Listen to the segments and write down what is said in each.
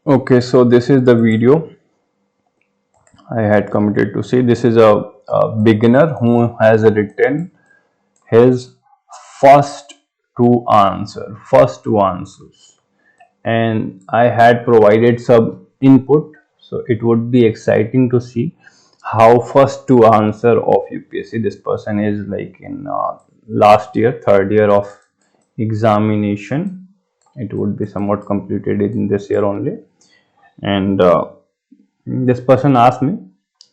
Okay, so this is the video I had committed to see. This is a beginner who has written his first first two answers, and I had provided some input. So it would be exciting to see how first two answer of UPSC. This person is like in last year, third year of examination. It would be somewhat completed in this year only, and this person asked me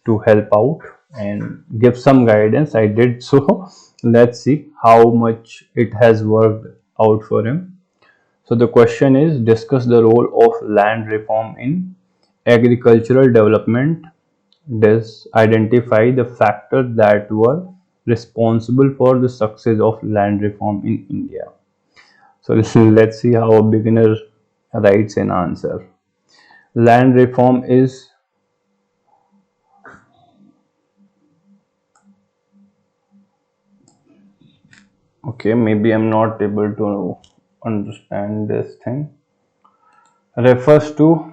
to help out and give some guidance. I did so. Let's see how much it has worked out for him. So the question is, discuss the role of land reform in agricultural development. Identify the factors that were responsible for the success of land reform in India. So let's see how a beginner writes an answer. Land reform is, okay, maybe I'm not able to understand this thing. Refers to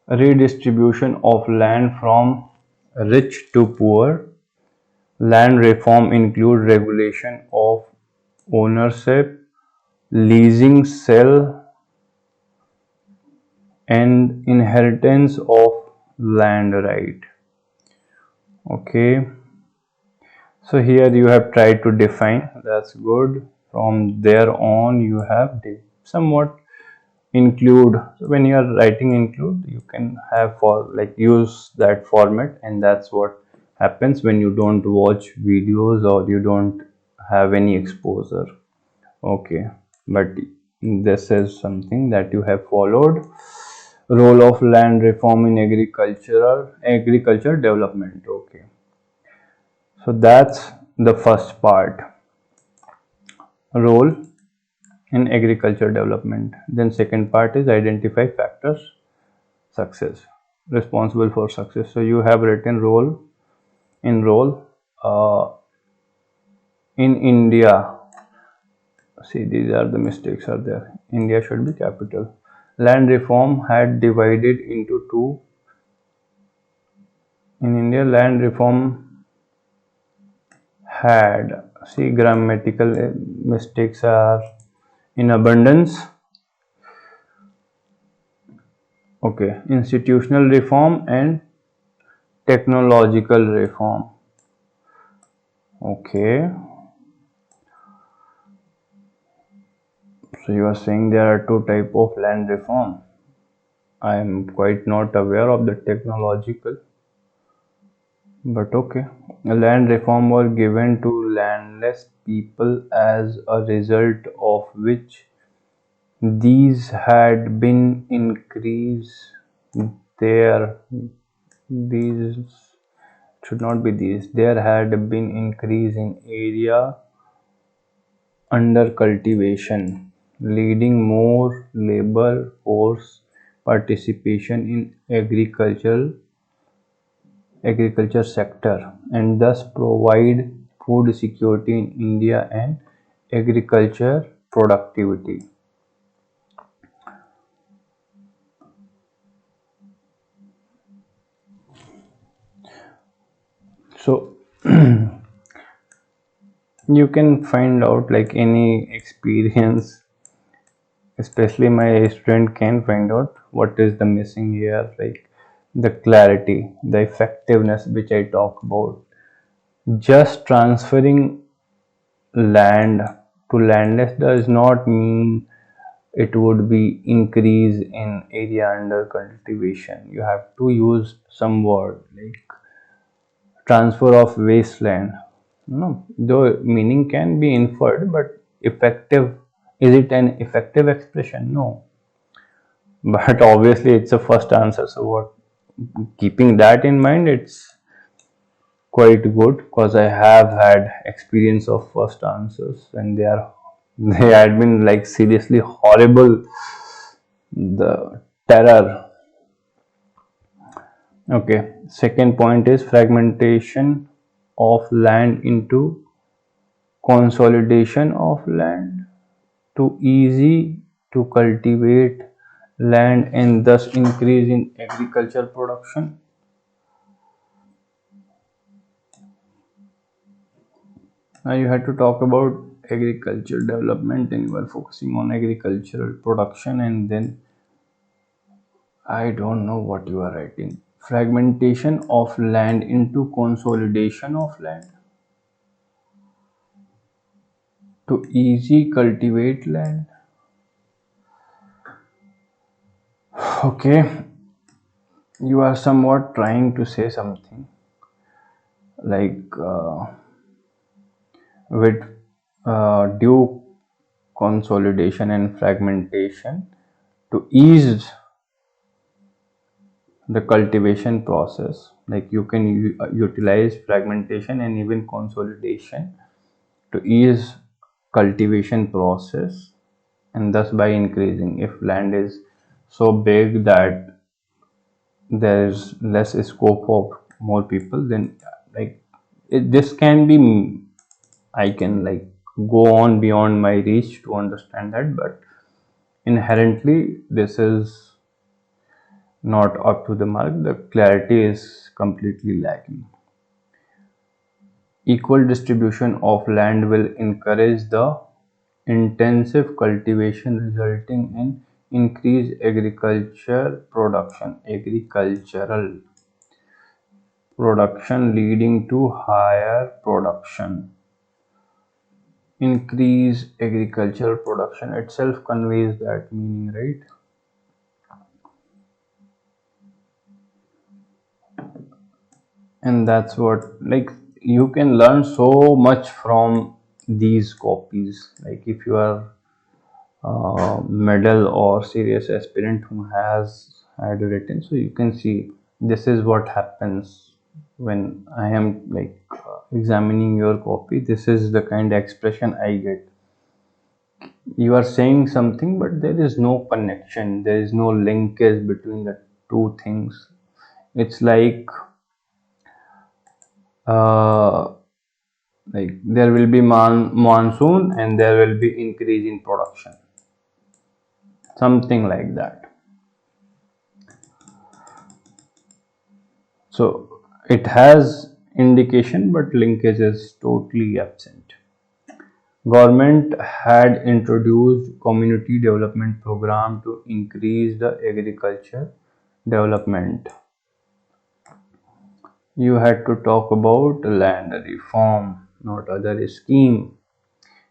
redistribution of land from rich to poor. Land reform include regulation of ownership, leasing, sale, and inheritance of land right. Okay, so here you have tried to define. That's good. From there on, you have somewhat include. So when you are writing include, you can have for like use that format, and that's what happens when you don't watch videos or you don't have any exposure. Okay, but this is something that you have followed. Role of land reform in agriculture development. Okay, so that's the first part. Role in agriculture development. Then second part is identify factors success responsible for success. So you have written role uh, in India. See, these are the mistakes are there. India should be capital. Land reform had divided into two. In India, land reform had, see, grammatical mistakes are in abundance. Okay, institutional reform and technological reform. Okay, so you are saying there are two type of land reform. I am quite not aware of the technological, but okay. Land reform were given to landless people as a result of which these had been increased. There, these should not be these. There had been increase in area under cultivation, leading more labor force participation in agriculture sector, and thus provide food security in India and agriculture productivity. So you can find out like any experience, especially my student can find out what is the missing here, like the clarity, the effectiveness which I talk about. Just transferring land to landless does not mean it would be increase in area under cultivation. You have to use some word like transfer of wasteland. No, though meaning can be inferred, but effective, is it an effective expression? No. But obviously it's a first answer. So what, keeping that in mind, it's quite good because I have had experience of first answers and they had been like seriously horrible. The terror. Okay, second point is fragmentation of land into consolidation of land, too easy to cultivate land and thus increase in agriculture production. Now you had to talk about agriculture development and you are focusing on agricultural production, and then I don't know what you are writing. Fragmentation of land into consolidation of land to easy cultivate land. Okay, you are somewhat trying to say something like with due consolidation and fragmentation to ease the cultivation process. Like you can utilize fragmentation and even consolidation to ease cultivation process, and thus by increasing, if land is so big that there is less scope of more people, then like this can be, I can like go on beyond my reach to understand that, but inherently this is not up to the mark. The clarity is completely lacking. Equal distribution of land will encourage the intensive cultivation resulting in increased agricultural production leading to higher production. Increase agricultural production itself conveys that meaning, right? And that's what, like, you can learn so much from these copies. Like if you are medal or serious aspirant who has had written, so you can see this is what happens when I am like examining your copy. This is the kind of expression I get. You are saying something but there is no connection, there is no linkage between the two things. It's uh, like there will be monsoon and there will be increase in production, something like that. So it has indication but linkage is totally absent. Government had introduced community development program to increase the agriculture development. You had to talk about land reform, not other scheme.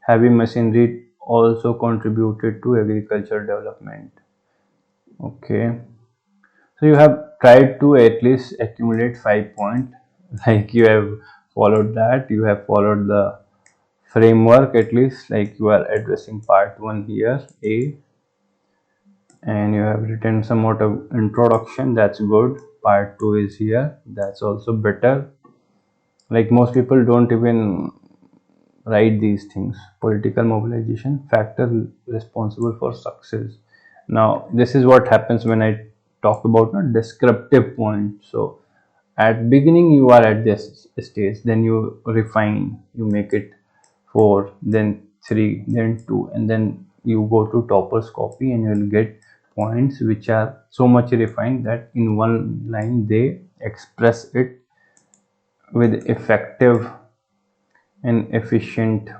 Heavy machinery also contributed to agriculture development. Okay. So you have tried to at least accumulate 5 points. Like you have followed that. You have followed the framework at least. Like you are addressing part 1 here, A. And you have written somewhat of introduction. That's good. Part 2 is here. That's also better. Like most people don't even write these things. Political mobilization factor responsible for success. Now this is what happens when I talk about a descriptive point. So at beginning you are at this stage, then you refine, you make it 4, then 3, then 2, and then you go to topper's copy and you will get points which are so much refined that in one line they express it with effective and efficient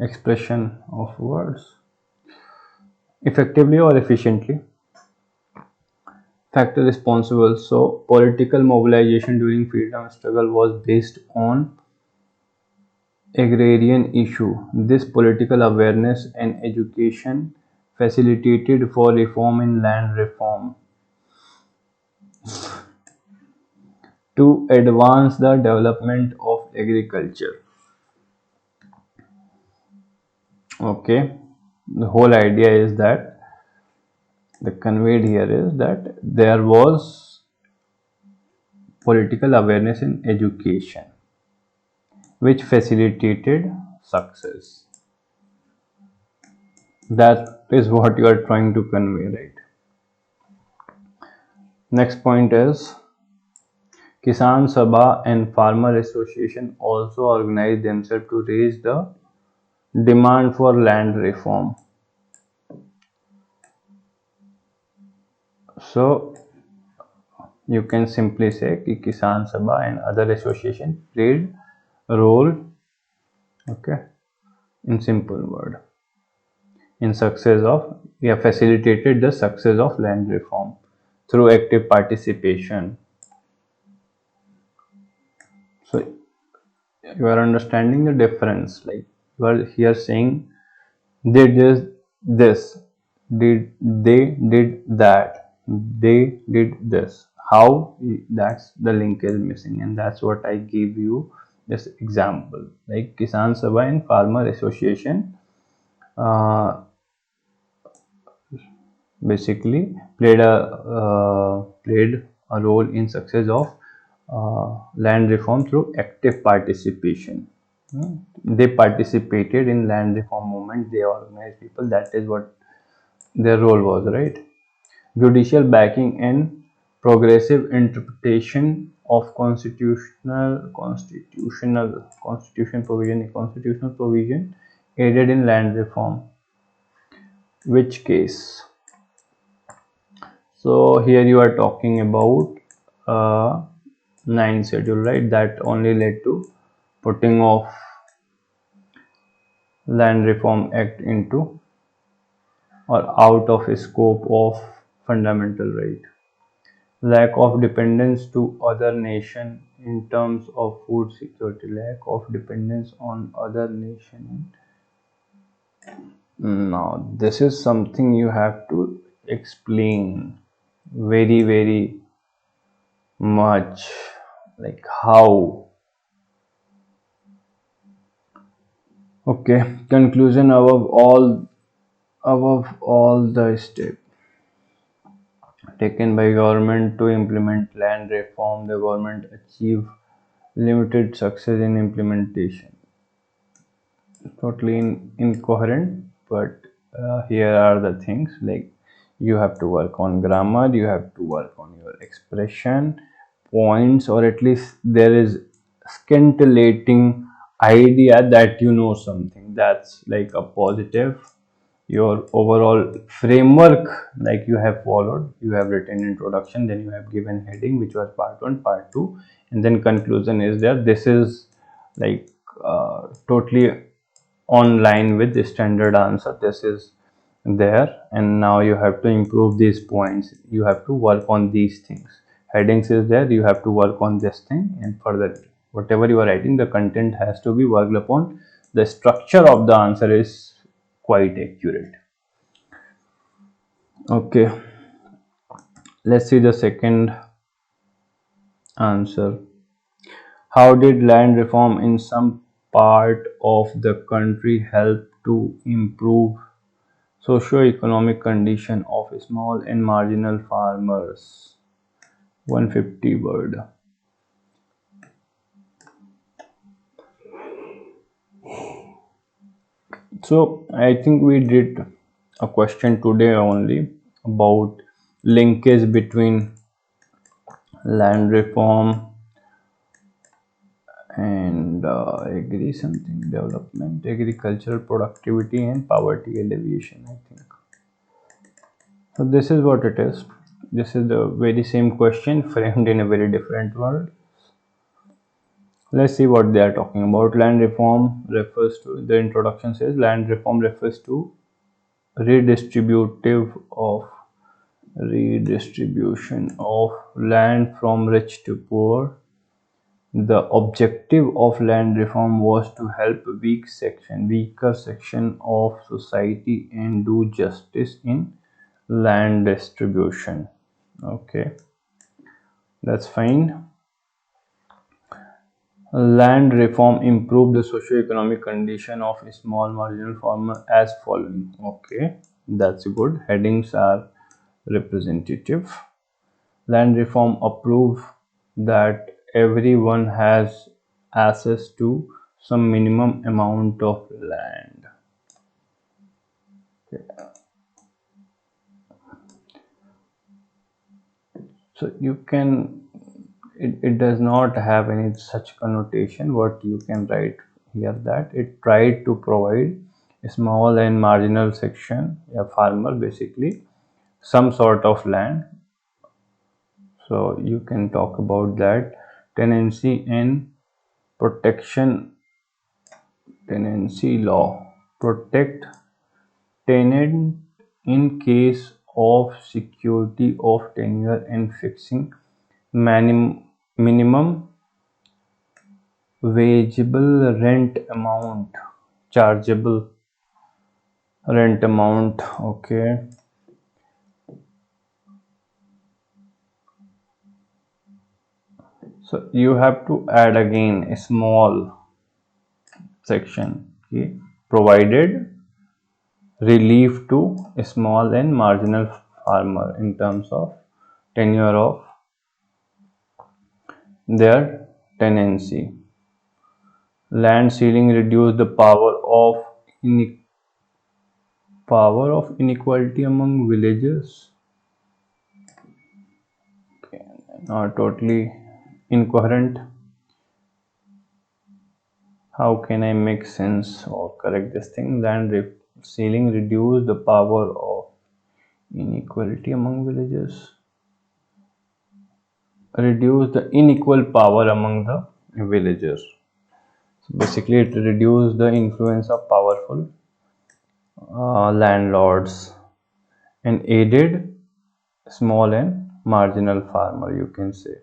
expression of words. Effectively or efficiently. Factor responsible. So political mobilization during freedom struggle was based on agrarian issue. This political awareness and education facilitated for reform in land reform to advance the development of agriculture. Okay, the whole idea is that the conveyed here is that there was political awareness in education which facilitated success. That is what you are trying to convey, right? Next point is Kisan Sabha and Farmer Association also organized themselves to raise the demand for land reform. So you can simply say कि Kisan Sabha and other association played a role, okay, in simple word, in success of, facilitated the success of land reform through active participation. So you are understanding the difference, like you are here saying they did this, did they did that, they did this. How? That's the link is missing, and that's what I gave you this example. Like Kisan Sabha and Farmer Association uh, basically played a role in success of land reform through active participation. They participated in land reform movement. They organized people. That is what their role was, right? Judicial backing and progressive interpretation of constitutional provision aided in land reform. Which case? So here you are talking about uh, 9 schedule, right? That only led to putting of Land Reform Act into or out of scope of fundamental right. Lack of dependence to other nation in terms of food security. Lack of dependence on other nation. Now this is something you have to explain very much, like how. Okay, conclusion above all the steps taken by government to implement land reform, the government achieved limited success in implementation. Totally incoherent, but here are the things, like you have to work on grammar, you have to work on your expression points, or at least there is scintillating idea that you know something. That's like a positive. Your overall framework, like you have followed, you have written introduction, then you have given heading, which was part 1, part 2, and then conclusion is there. This is like totally online with the standard answer. This is there, and now you have to improve these points, you have to work on these things. Headings is there, you have to work on this thing, and further whatever you are writing, the content has to be worked upon. The structure of the answer is quite accurate. Okay, let's see the second answer. How did land reform in some part of the country help to improve socio-economic condition of small and marginal farmers? 150 word. So I think we did a question today only about linkage between land reform and agricultural productivity and poverty alleviation, I think. So this is what it is. This is the very same question framed in a very different word. Let's see what they are talking about. Land reform refers to, the introduction says, land reform refers to redistributive of redistribution of land from rich to poor. The objective of land reform was to help weaker section of society and do justice in land distribution. Okay, that's fine. Land reform improved the socio-economic condition of a small marginal farmer as following. Okay, that's good. Headings are representative. Land reform approved that everyone has access to some minimum amount of land. So you can, it does not have any such connotation. What you can write here, that it tried to provide a small and marginal section, a farmer basically, some sort of land So you can talk about that. Tenancy and protection. Tenancy law protect tenant in case of security of tenure and fixing minimum wageable rent amount, chargeable rent amount. Okay, so you have to add again a small section. Okay, provided relief to small and marginal farmer in terms of tenure of their tenancy. Land ceiling reduce the power of inequality among villagers. Not totally incoherent. How can I make sense or correct this thing? Ceiling reduce the power of inequality among villagers. Reduce the unequal power among the villagers. So basically, it reduces the influence of powerful landlords and aided small and marginal farmer, you can say.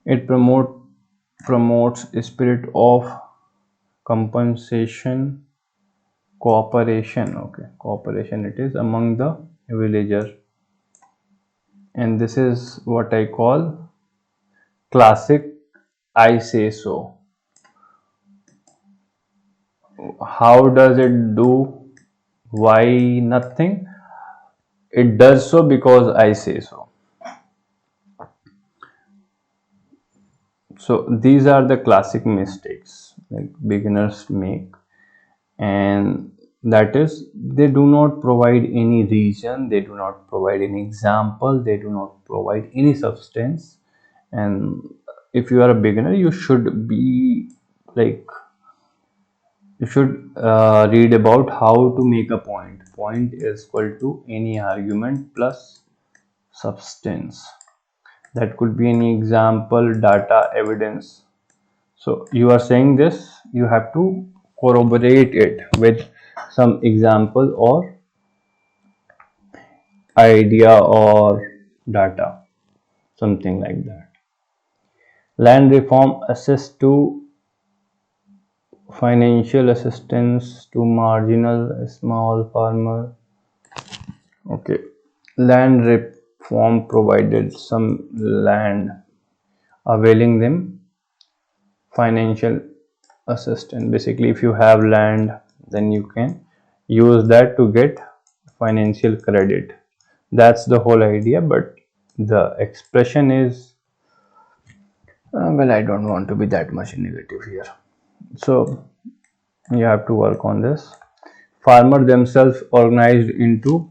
It promotes a spirit of compensation, cooperation. Okay, cooperation it is among the villagers, and this is what I call classic I say so. How does it do? Why nothing? It does so because I say so. So these are the classic mistakes like beginners make, and that is they do not provide any reason, they do not provide any example, they do not provide any substance. And if you are a beginner, you should be like you should read about how to make a point is equal to any argument plus substance. That could be any example, data, evidence. So you are saying this, you have to corroborate it with some example or idea or data, something like that. Land reform assists to financial assistance to marginal small farmer. Okay, land reform provided some land, availing them financial assistance. Basically, if you have land, then you can use that to get financial credit. That's the whole idea, but the expression is well, I don't want to be that much negative here. So you have to work on this. Farmers themselves organized into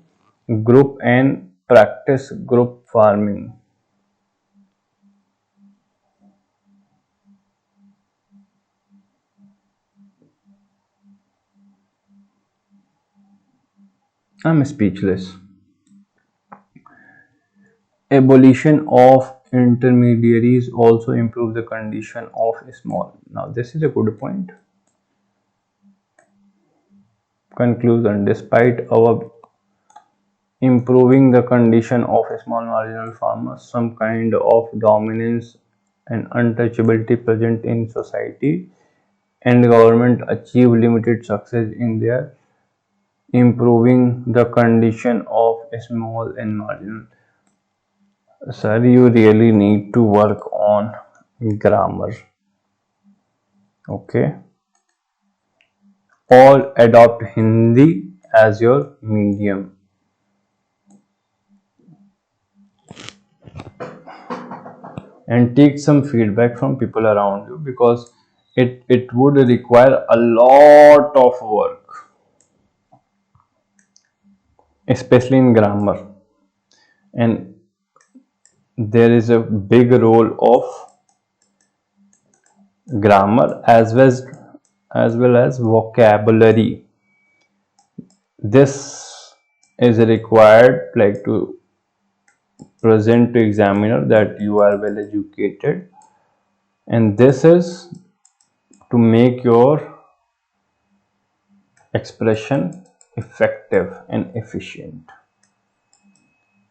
group and practice group farming. I'm speechless. Abolition of intermediaries also improve the condition of small. Now this is a good point. Conclusion: despite our improving the condition of small marginal farmers, some kind of dominance and untouchability present in society, and government achieve limited success in their improving the condition of small and marginal. Sir, you really need to work on grammar. Okay, or adopt Hindi as your medium. And take some feedback from people around you, because it would require a lot of work, especially in grammar. And there is a big role of grammar as well as vocabulary. This is required like to present to examiner that you are well educated, and this is to make your expression effective and efficient.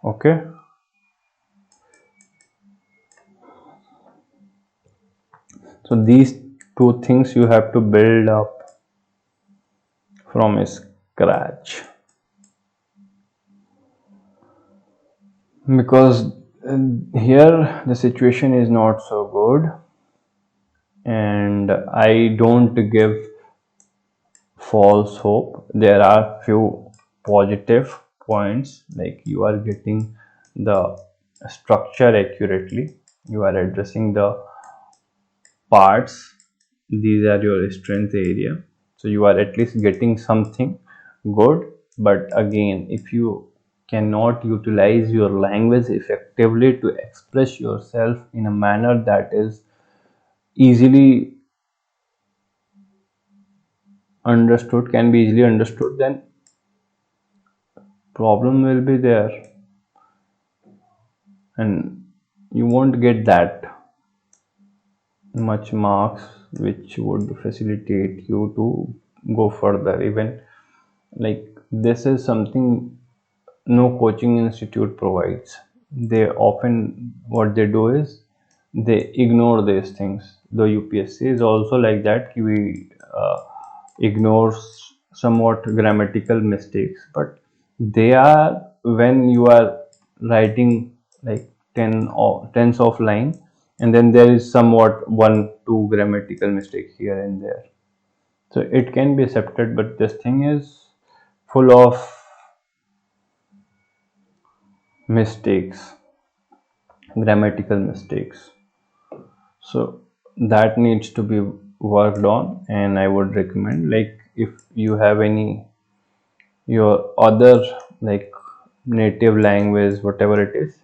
Okay, so these two things you have to build up from scratch, because here the situation is not so good, and I don't give false hope. There are few positive points, like you are getting the structure accurately, you are addressing the parts, these are your strength area, so you are at least getting something good. But again, if you cannot utilize your language effectively to express yourself in a manner that is easily understood, can be easily understood, then problem will be there, and you won't get that much marks which would facilitate you to go further. Even like this is something no coaching institute provides. They often, what they do is they ignore these things. The UPSC is also like that, we ignores somewhat grammatical mistakes, but they are when you are writing like 10 or tens of line, and then there is somewhat 1-2 grammatical mistake here and there, so it can be accepted. But this thing is full of mistakes, grammatical mistakes, so that needs to be worked on. And I would recommend, like if you have any your other like native language, whatever it is,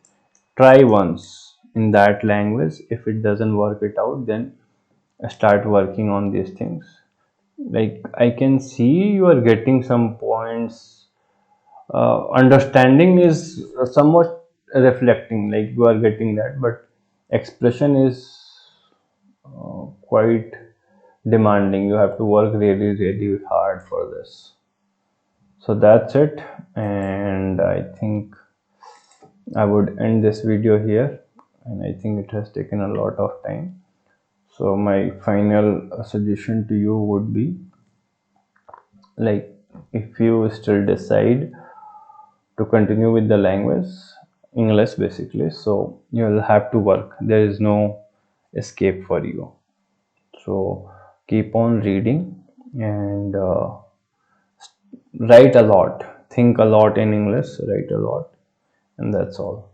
try once in that language. If it doesn't work it out, then start working on these things. Like I can see you are getting some points, understanding is somewhat reflecting, like you are getting that, but expression is quite demanding. You have to work really hard for this. So that's it, and I think I would end this video here, and I think it has taken a lot of time. So my final suggestion to you would be, like if you still decide to continue with the language English basically, so you'll have to work. There is no escape for you. So keep on reading, and write a lot, think a lot in English, write a lot, and that's all.